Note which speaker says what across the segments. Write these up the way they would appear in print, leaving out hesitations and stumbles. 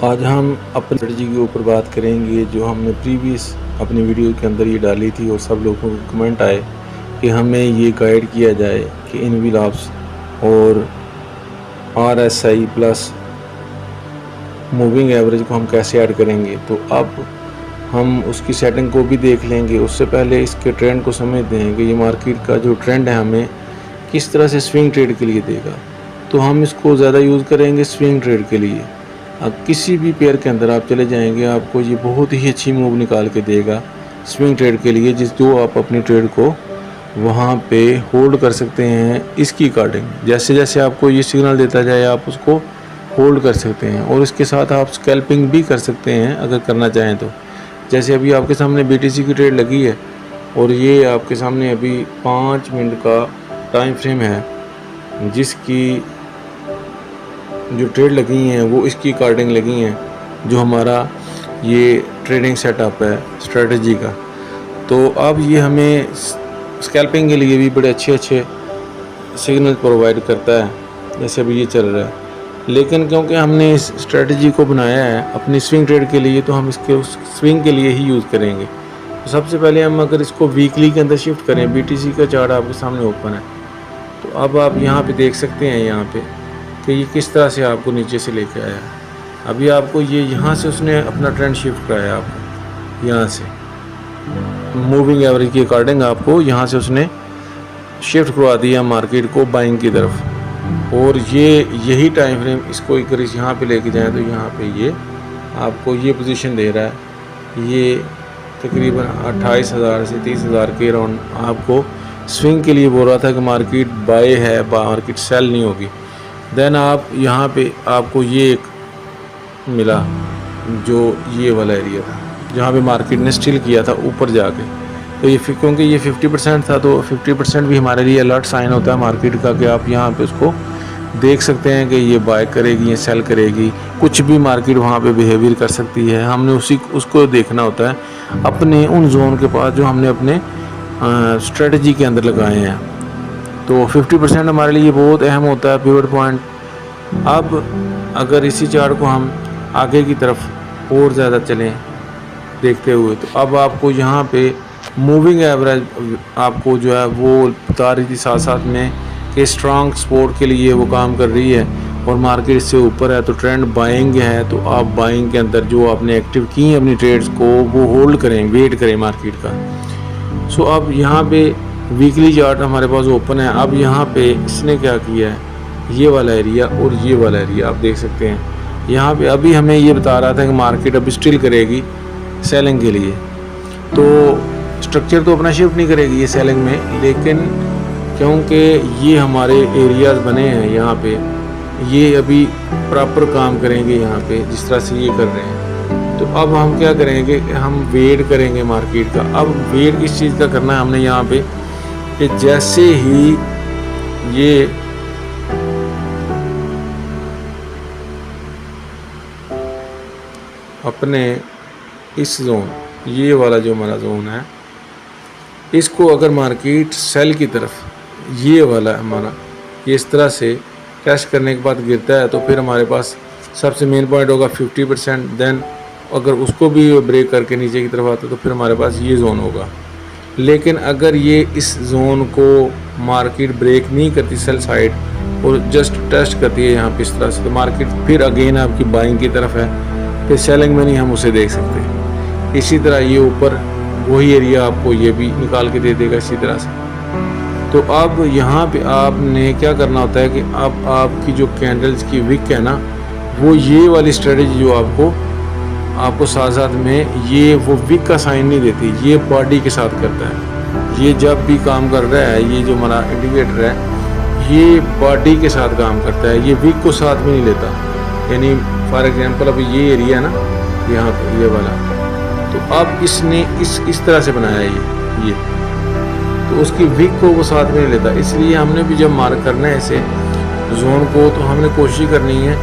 Speaker 1: आज हम अपनी स्ट्रेटजी के ऊपर बात करेंगे जो हमने प्रीवियस अपनी वीडियो के अंदर ये डाली थी और सब लोगों को कमेंट आए कि हमें ये गाइड किया जाए कि इनविलॉप्स और RSI प्लस मूविंग एवरेज को हम कैसे ऐड करेंगे। तो अब हम उसकी सेटिंग को भी देख लेंगे। उससे पहले इसके ट्रेंड को समझते हैं कि ये मार्केट का जो ट्रेंड है हमें किस तरह से स्विंग ट्रेड के लिए देगा। तो हम इसको ज़्यादा यूज़ करेंगे स्विंग ट्रेड के लिए। अब किसी भी पेयर के अंदर आप चले जाएंगे आपको ये बहुत ही अच्छी मूव निकाल के देगा स्विंग ट्रेड के लिए, जो आप अपनी ट्रेड को वहाँ पे होल्ड कर सकते हैं इसकी अकॉर्डिंग। जैसे जैसे आपको ये सिग्नल देता जाए आप उसको होल्ड कर सकते हैं और इसके साथ आप स्कैल्पिंग भी कर सकते हैं अगर करना चाहें तो। जैसे अभी आपके सामने BTC की ट्रेड लगी है और ये आपके सामने अभी 5 मिनट का टाइम फ्रेम है जिसकी जो ट्रेड लगी हैं वो इसकी अकॉर्डिंग लगी हैं जो हमारा ये ट्रेडिंग सेटअप है स्ट्रेटजी का। तो अब ये हमें स्कैल्पिंग के लिए भी बड़े अच्छे सिग्नल प्रोवाइड करता है जैसे अभी ये चल रहा है। लेकिन क्योंकि हमने इस स्ट्रेटजी को बनाया है अपनी स्विंग ट्रेड के लिए तो हम इसके उस स्विंग के लिए ही यूज़ करेंगे। तो सबसे पहले हम अगर इसको वीकली के अंदर शिफ्ट करें, BTC का चार्ट आपके सामने ओपन है तो अब आप यहाँ पे देख सकते हैं यहाँ पे कि ये किस तरह से आपको नीचे से लेके आया है। अभी आपको ये यहाँ से उसने अपना ट्रेंड शिफ्ट कराया आपको यहाँ से मूविंग एवरेज के अकॉर्डिंग आपको यहाँ से उसने शिफ्ट करवा दिया मार्केट को बाइंग की तरफ। और ये यही टाइम फ्रेम इसको अगर यहाँ पे लेके जाएं तो यहाँ पे ये आपको ये पोजीशन दे रहा है। ये तकरीबन 28,000 से 30,000 के राउंड आपको स्विंग के लिए बोल रहा था कि मार्केट बाय है, मार्केट सेल नहीं होगी। देन आप यहाँ पे आपको ये एक मिला जो ये वाला एरिया था जहाँ पे मार्केट ने स्टिल किया था ऊपर जाके। तो ये क्योंकि ये 50% था तो 50% भी हमारे लिए अलर्ट साइन होता है मार्केट का कि आप यहाँ पे उसको देख सकते हैं कि ये बाय करेगी, ये सेल करेगी, कुछ भी मार्केट वहाँ पे बिहेवियर कर सकती है। हमने उसको देखना होता है अपने उन जोन के पास जो हमने अपने स्ट्रेटजी के अंदर लगाए हैं। तो 50% हमारे लिए बहुत अहम होता है पिवट पॉइंट। अब अगर इसी चार्ट को हम आगे की तरफ और ज़्यादा चलें देखते हुए तो अब आपको यहाँ पे मूविंग एवरेज आपको जो है वो बता रही थी साथ साथ में कि स्ट्रॉन्ग सपोर्ट के लिए वो काम कर रही है और मार्केट से ऊपर है तो ट्रेंड बाइंग है। तो आप बाइंग के अंदर जो आपने एक्टिव की हैं अपनी ट्रेड्स को वो होल्ड करें, वेट करें मार्केट का। सो अब यहाँ पे वीकली चार्ट हमारे पास ओपन है। अब यहाँ पे इसने क्या किया है, ये वाला एरिया और ये वाला एरिया आप देख सकते हैं। यहाँ पे अभी हमें ये बता रहा था कि मार्केट अभी स्टिल करेगी सेलिंग के लिए, तो स्ट्रक्चर तो अपना शिफ्ट नहीं करेगी ये सेलिंग में, लेकिन क्योंकि ये हमारे एरियाज़ बने हैं यहाँ पे ये अभी प्रॉपर काम करेंगे यहाँ पे जिस तरह से ये कर रहे हैं। तो अब हम क्या करेंगे, हम वेट करेंगे मार्केट का। अब वेट किस चीज़ का करना है हमने यहाँ पे कि जैसे ही ये अपने इस जोन, ये वाला जो हमारा जोन है, इसको अगर मार्केट सेल की तरफ ये वाला हमारा ये इस तरह से टेस्ट करने के बाद गिरता है तो फिर हमारे पास सबसे मेन पॉइंट होगा 50%। देन अगर उसको भी ब्रेक करके नीचे की तरफ आता है तो फिर हमारे पास ये जोन होगा। लेकिन अगर ये इस जोन को मार्केट ब्रेक नहीं करती सेल साइड और जस्ट टेस्ट करती है यहाँ पे इस तरह से तो मार्केट फिर अगेन आपकी बाइंग की तरफ है, फिर सेलिंग में नहीं हम उसे देख सकते। इसी तरह ये ऊपर वही एरिया आपको ये भी निकाल के दे देगा इसी तरह से। तो अब यहाँ पे आपने क्या करना होता है कि अब आपकी जो कैंडल्स की विक है ना वो ये वाली स्ट्रेटजी जो आपको साथ साथ में ये वो विक का साइन नहीं देती, ये बॉडी के साथ करता है। ये जब भी काम कर रहा है ये जो हमारा इंडिकेटर है ये बॉडी के साथ काम करता है, ये विक को साथ में नहीं लेता। यानी फॉर एग्जांपल अब ये एरिया ना यहाँ पे ये वाला, तो अब इसने इस तरह से बनाया ये तो उसकी विक को वो साथ में नहीं लेता। इसलिए हमने भी जब मार्क करना है इसे जोन को तो हमने कोशिश करनी है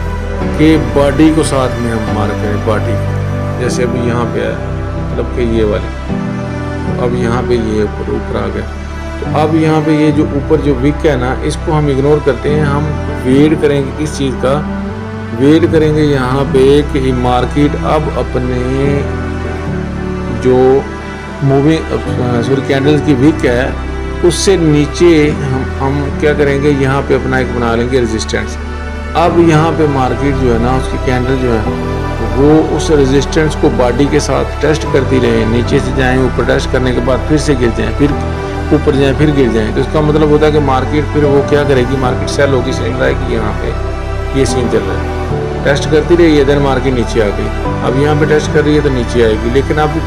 Speaker 1: कि बॉडी को साथ में हम मार्क करें, बॉडी को। जैसे अभी यहाँ पे है मतलब कि ये वाली, तो अब यहाँ पे ये ऊपर आ गया तो अब यहाँ पे ये जो ऊपर जो विक है ना इसको हम इग्नोर करते हैं। हम वेट करेंगे किस चीज़ का, वेट करेंगे यहाँ पे कि मार्केट अब अपने जो मूविंग कैंडल्स की विक है उससे नीचे हम क्या करेंगे, यहाँ पे अपना एक बना लेंगे रेजिस्टेंस। अब यहाँ पे मार्केट जो है ना, उसकी कैंडल जो है वो उस रेजिस्टेंस को बॉडी के साथ टेस्ट करती रहे, नीचे से जाएं, ऊपर टेस्ट करने के बाद फिर से गिर जाएं, फिर ऊपर जाएं, फिर गिर जाएं। तो इसका मतलब होता है कि मार्केट फिर वो क्या करेगी, मार्केट सेल होगी, सेल रहा है कि यहाँ पे ये सीन चल रहा है, टेस्ट करती रही है, देन मार्केट नीचे आ गई। अब यहाँ पे टेस्ट कर रही है तो नीचे आएगी, लेकिन अब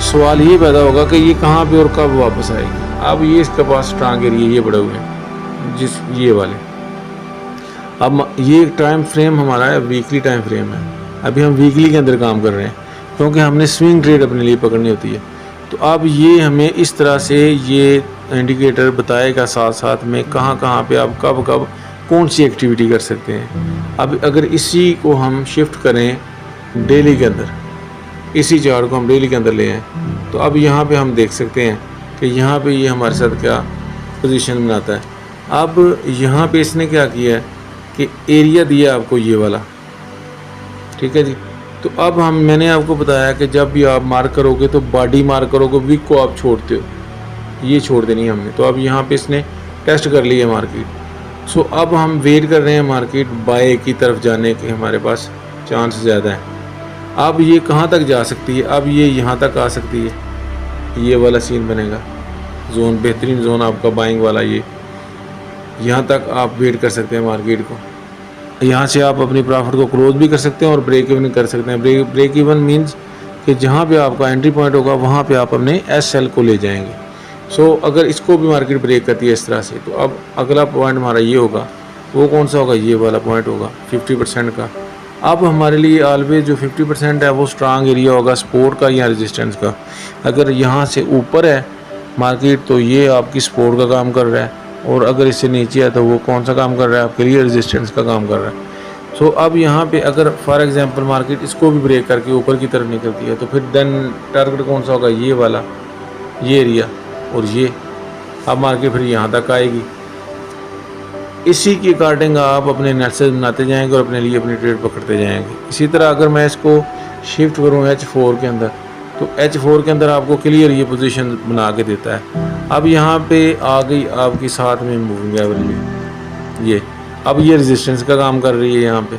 Speaker 1: सवाल ये पैदा होगा कि ये कहाँ पे और कब वापस आएगी। अब ये इसके पास स्ट्रांग एरिया ये बड़े हुए हैं जिस ये वाले। अब ये टाइम फ्रेम हमारा है, वीकली टाइम फ्रेम है। अभी हम वीकली के अंदर काम कर रहे हैं क्योंकि हमने स्विंग ट्रेड अपने लिए पकड़नी होती है। तो अब ये हमें इस तरह से ये इंडिकेटर बताएगा साथ साथ में कहाँ कहाँ पे आप कब कब कौन सी एक्टिविटी कर सकते हैं। अब अगर इसी को हम शिफ्ट करें डेली के अंदर, इसी चार्ट को हम डेली के अंदर ले आएँ, तो अब यहाँ पे हम देख सकते हैं कि यहाँ पे ये हमारे साथ क्या पोजीशन बनाता है। अब यहाँ पे इसने क्या किया है कि एरिया दिया आपको ये वाला, ठीक है जी। तो अब मैंने आपको बताया कि जब भी आप मार्क करोगे तो बॉडी मार्क करोगे, वीक को आप छोड़ते हो, ये छोड़ देनी है हमने। तो अब यहाँ पे इसने टेस्ट कर लिया मार्केट। सो अब हम वेट कर रहे हैं मार्केट बाय की तरफ जाने के, हमारे पास चांस ज़्यादा है। अब ये कहाँ तक जा सकती है, अब ये यहाँ तक आ सकती है, ये वाला सीन बनेगा, जोन बेहतरीन जोन आपका बाइंग वाला, ये यहाँ तक आप वेट कर सकते हैं मार्केट को। यहाँ से आप अपनी प्रॉफिट को क्लोज भी कर सकते हैं और ब्रेक इवन कर सकते हैं। ब्रेक इवन मीन्स कि जहाँ पे आपका एंट्री पॉइंट होगा वहाँ पे आप अपने SL को ले जाएंगे। सो अगर इसको भी मार्केट ब्रेक करती है इस तरह से, तो अब अगला पॉइंट हमारा ये होगा, वो कौन सा होगा, ये वाला पॉइंट होगा 50% का। अब हमारे लिए ऑलवेज जो 50% है वो स्ट्रांग एरिया होगा सपोर्ट का या रेजिस्टेंस का। अगर यहाँ से ऊपर है मार्केट तो ये आपकी सपोर्ट का काम कर रहा है, और अगर इससे नीचे है तो वो कौन सा काम कर रहा है, आपके लिए रेजिस्टेंस का काम कर रहा है। सो अब यहाँ पे अगर फॉर एग्जांपल मार्केट इसको भी ब्रेक करके ऊपर की तरफ निकलती है तो फिर देन टारगेट कौन सा होगा, ये वाला, ये एरिया और ये। अब मार्केट फिर यहाँ तक आएगी। इसी के अकॉर्डिंग आप अपने एनालिसिस बनाते जाएंगे और अपने लिए अपनी ट्रेड पकड़ते जाएंगे। इसी तरह अगर मैं इसको शिफ्ट करूँ H4 के अंदर, तो H4 के अंदर आपको क्लियर ये पोजीशन बना के देता है। अब यहाँ पे आ गई आपकी साथ में मूविंग एवरेज, ये अब ये रेजिस्टेंस का काम कर रही है यहाँ पे।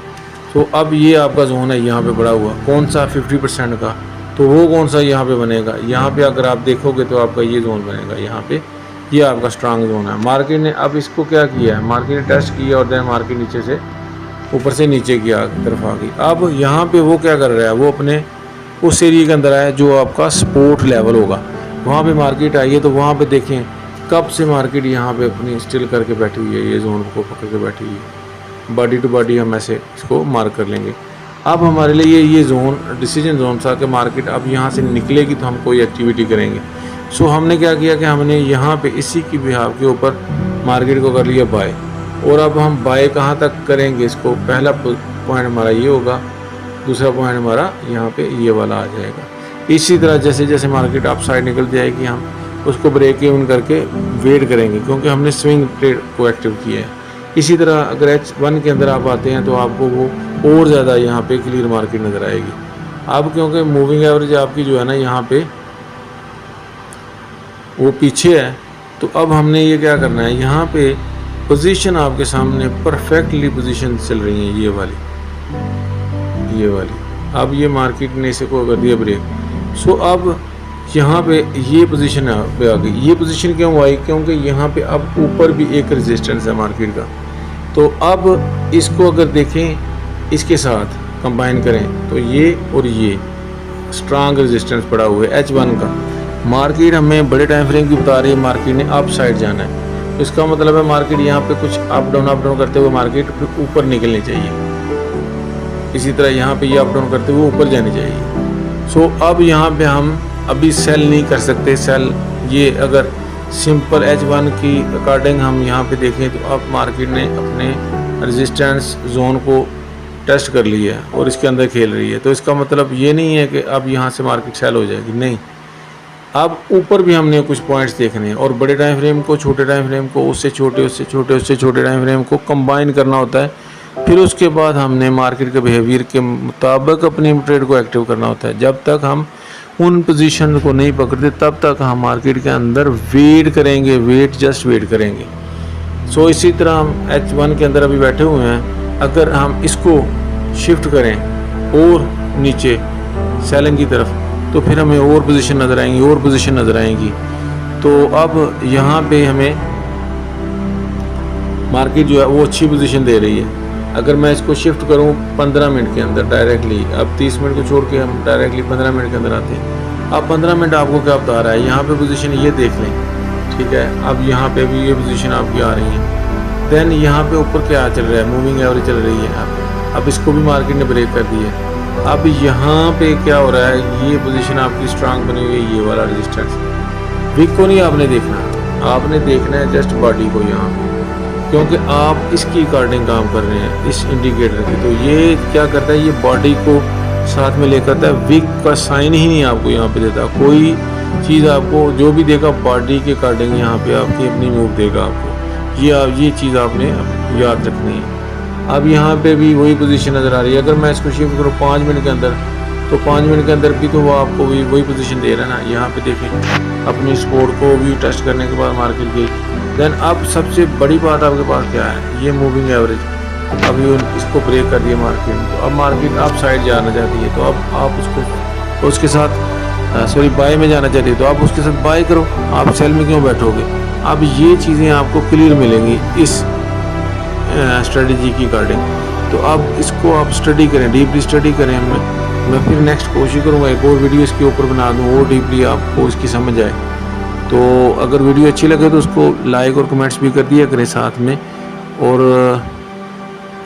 Speaker 1: तो अब ये आपका जोन है यहाँ पे बड़ा हुआ, कौन सा 50% का, तो वो कौन सा यहाँ पे बनेगा, यहाँ पे अगर आप देखोगे तो आपका ये जोन बनेगा, यहाँ पे ये आपका स्ट्रांग जोन है। मार्केट ने अब इसको क्या किया है, मार्केट ने टेस्ट किया और देन मार्केट नीचे से ऊपर से नीचे की तरफ आ गई। अब यहाँ पे वो क्या कर रहा है, वो अपने उस एरिया के अंदर आया जो आपका सपोर्ट लेवल होगा, वहाँ पे मार्केट आई है। तो वहाँ पे देखें कब से मार्केट यहाँ पे अपनी स्टिल करके बैठी हुई है, ये जोन को पकड़ के बैठी हुई है। बॉडी टू बॉडी हम ऐसे इसको मार्क कर लेंगे। अब हमारे लिए ये जोन डिसीजन जोन था कि मार्केट अब यहाँ से निकलेगी तो हम कोई एक्टिविटी करेंगे। सो हमने क्या किया कि हमने यहाँ पे इसी की बिहाव के ऊपर मार्केट को कर लिया बाय। और अब हम बाय कहाँ तक करेंगे इसको, पहला पॉइंट हमारा ये होगा, दूसरा पॉइंट हमारा यहाँ पे ये वाला आ जाएगा। इसी तरह जैसे जैसे मार्केट अप साइड निकल जाएगी हम उसको ब्रेक इवन करके वेट करेंगे, क्योंकि हमने स्विंग ट्रेड को एक्टिव किया है। इसी तरह अगर H1 के अंदर आप आते हैं तो आपको वो और ज़्यादा यहाँ पे क्लियर मार्केट नज़र आएगी। अब क्योंकि मूविंग एवरेज आपकी जो है ना यहाँ पे वो पीछे है, तो अब हमने ये क्या करना है, यहाँ पे पोजीशन आपके सामने परफेक्टली पोजीशन चल रही है, ये वाली। अब ये मार्केट ने इसे को कर दिया ब्रेक। सो अब यहाँ पे ये पोजीशन पे आ गई। ये पोजीशन क्यों आई, क्योंकि यहाँ पे अब ऊपर भी एक रेजिस्टेंस है मार्केट का। तो अब इसको अगर देखें इसके साथ कंबाइन करें तो ये और ये स्ट्रांग रेजिस्टेंस पड़ा हुआ है H1 का। मार्केट हमें बड़े टाइम फ्रेम की बता रही है, मार्केट ने अप साइड जाना है, तो इसका मतलब है मार्केट यहाँ पे कुछ अप डाउन करते हुए मार्केट फिर ऊपर निकलनी चाहिए। इसी तरह यहाँ पे ये अप डाउन करते हुए ऊपर जानी चाहिए। सो अब यहाँ पे हम अभी सेल नहीं कर सकते। सेल ये अगर सिंपल H1 की अकॉर्डिंग हम यहाँ पे देखें तो अब मार्केट ने अपने रेजिस्टेंस जोन को टेस्ट कर लिया है और इसके अंदर खेल रही है। तो इसका मतलब ये नहीं है कि अब यहाँ से मार्केट सेल हो जाएगी, नहीं। अब ऊपर भी हमने कुछ पॉइंट्स देखने हैं और बड़े टाइम फ्रेम को छोटे टाइम फ्रेम को उससे छोटे टाइम फ्रेम को कंबाइन करना होता है, फिर उसके बाद हमने मार्केट के बिहेवियर के मुताबिक अपनी ट्रेड को एक्टिव करना होता है। जब तक हम उन पोजीशन को नहीं पकड़ते तब तक हम मार्केट के अंदर वेट करेंगे, जस्ट वेट करेंगे। सो इसी तरह हम H1 के अंदर अभी बैठे हुए हैं। अगर हम इसको शिफ्ट करें और नीचे सेलिंग की तरफ तो फिर हमें और पोजीशन नज़र आएंगी। तो अब यहाँ पे हमें मार्केट जो है वो अच्छी पोजीशन दे रही है। अगर मैं इसको शिफ्ट करूं 15 मिनट के अंदर डायरेक्टली, अब 30 मिनट को छोड़ के हम डायरेक्टली 15 मिनट के अंदर आते हैं। अब 15 मिनट आपको क्या बता रहा है, यहाँ पे पोजीशन ये देख लें, ठीक है। अब यहाँ पे भी ये पोजीशन आपकी आ रही है। देन यहाँ पे ऊपर क्या चल रहा है, मूविंग एवरेज चल रही है यहाँ पे। अब इसको भी मार्केट ने ब्रेक कर दी है। अब यहाँ पे क्या हो रहा है, ये पोजीशन आपकी स्ट्रांग बनी हुई है, ये वाला रेजिस्टेंस। वीक को नहीं आपने देखना, आपने देखना है जस्ट बॉडी को यहाँ पे, क्योंकि आप इसकी अकॉर्डिंग काम कर रहे हैं इस इंडिकेटर की। तो ये क्या करता है, ये बॉडी को साथ में लेकर आता है। वीक का साइन ही नहीं आपको यहाँ पे देता, कोई चीज़ आपको जो भी देगा बॉडी के अकॉर्डिंग यहाँ पे आपकी अपनी मूव देगा आपको। ये चीज़ आपने याद रखनी है। अब यहाँ पे भी वही पोजीशन नज़र आ रही है। अगर मैं इसको शिफ्ट करूँ 5 मिनट के अंदर, तो 5 मिनट के अंदर भी तो वो आपको वही पोजीशन दे रहा है ना। यहाँ पे देखें, अपनी सपोर्ट को भी टेस्ट करने के बाद मार्केट गई। देन अब सबसे बड़ी बात आपके पास क्या है, ये मूविंग एवरेज। अभी इसको ब्रेक कर दिया मार्केट, तो अब मार्केट अप साइड जाना चाहती है। तो अब आप उसके साथ बाय में जाना चाहती है, तो आप उसके साथ बाय करो, आप सेल में क्यों बैठोगे। अब ये चीज़ें आपको क्लियर मिलेंगी इस स्ट्रेटजी की अकॉर्डिंग। तो अब इसको आप स्टडी करें, डीपली स्टडी करें। मैं फिर नेक्स्ट कोशिश करूँगा एक और वीडियो इसके ऊपर बना दूँ और डीपली आपको इसकी समझ आए। तो अगर वीडियो अच्छी लगे तो उसको लाइक और कमेंट्स भी कर दिया करें साथ में। और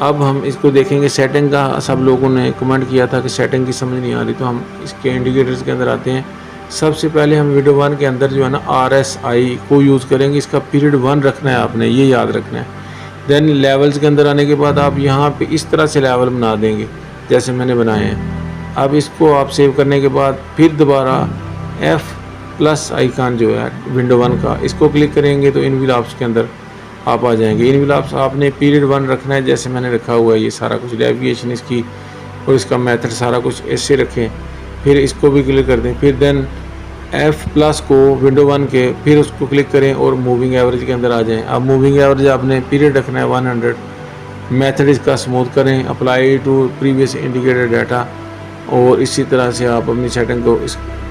Speaker 1: अब हम इसको देखेंगे सेटिंग का। सब लोगों ने कमेंट किया था कि सेटिंग की समझ नहीं आ रही, तो हम इसके इंडिकेटर्स के अंदर आते हैं। सबसे पहले हम वीडियो 1 के अंदर जो है ना RSI को यूज़ करेंगे। इसका पीरियड 1 रखना है आपने, ये याद रखना है। देन लेवल्स के अंदर आने के बाद आप यहाँ पे इस तरह से लेवल बना देंगे जैसे मैंने बनाए हैं। अब इसको आप सेव करने के बाद फिर दोबारा F+ आइकन जो है विंडो 1 का, इसको क्लिक करेंगे तो इनविलॉप्स के अंदर आप आ जाएंगे। इनविलॉप्स आपने पीरियड 1 रखना है जैसे मैंने रखा हुआ है। ये सारा कुछ डेविएशन इसकी और इसका मेथड सारा कुछ ऐसे रखें। फिर इसको भी क्लिक कर दें। फिर देन F+ को विंडो 1 के, फिर उसको क्लिक करें और मूविंग एवरेज के अंदर आ जाएं। अब मूविंग एवरेज आपने पीरियड रखना है 100। मेथड इसका स्मूथ करें, apply to previous indicator data, और इसी तरह से आप अपनी सेटिंग को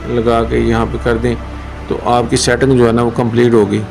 Speaker 1: लगा के यहाँ पे कर दें तो आपकी सेटिंग जो है ना वो कंप्लीट होगी।